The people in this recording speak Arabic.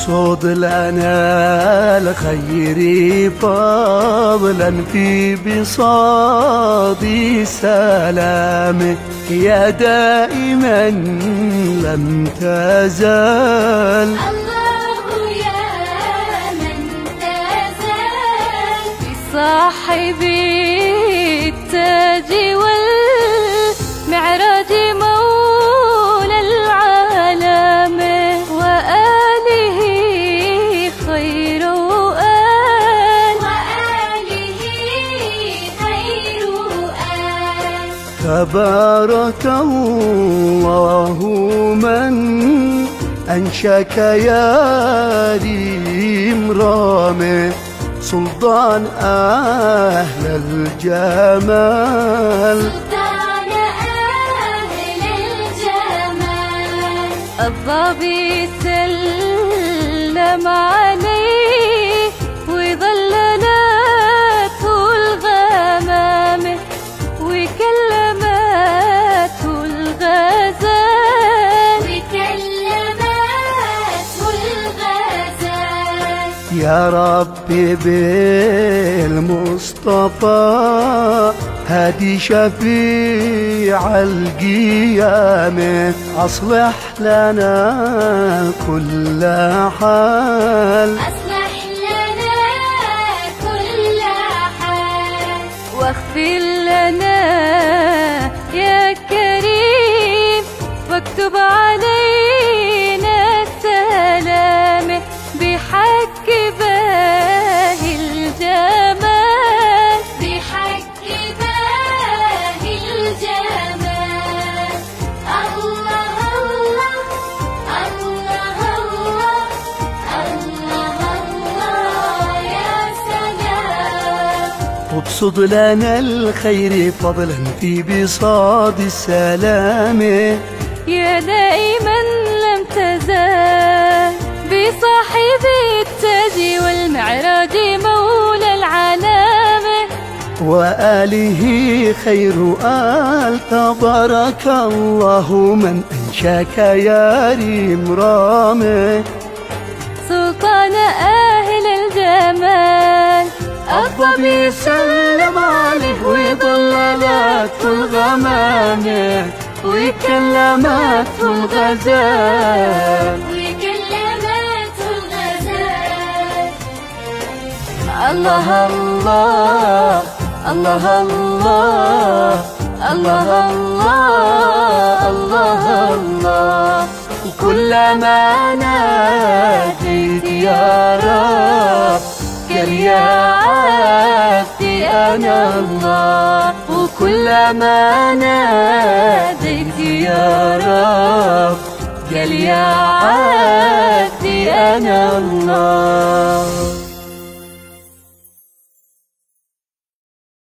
اقصد لنا الخير فضلا في بساط سلامه، يا دائما لم تزال الله يا من تزال بصاحب التاج والمعراج مولى العالم، وآله خير آل تبارك الله من أنشاك يا ريم سلطان أهل الجمال، سلطان أهل الجمال. الضبي سلم عليه وظللته الغمام، وكلمته الغزال يا ربي بالمصطفى هادي شفيع القيامة، أصلح لنا كل حال، أصلح لنا كل حال، واغفر لنا يا كريم، واكتب علينا السلام بحق باهي الجمال، بحق باهي الجمال. الله الله الله الله الله يا سلام. وابسط لنا الخير فضلا في بساط السلام، يا دائما لم تزال بصاحب التاج والمعراج مولى العالم، وآله خير آل تبارك الله من أنشاك يا ريم سلطان أهل الجمال. الضبي سلم عليه وظللته الغمام، وكلمته الغزال الله الله الله الله الله الله الله الله. وكلما ناديت يا رب قال يا عبدي أنا الله، وكلما ناديت يا رب قال يا عبدي أنا الله.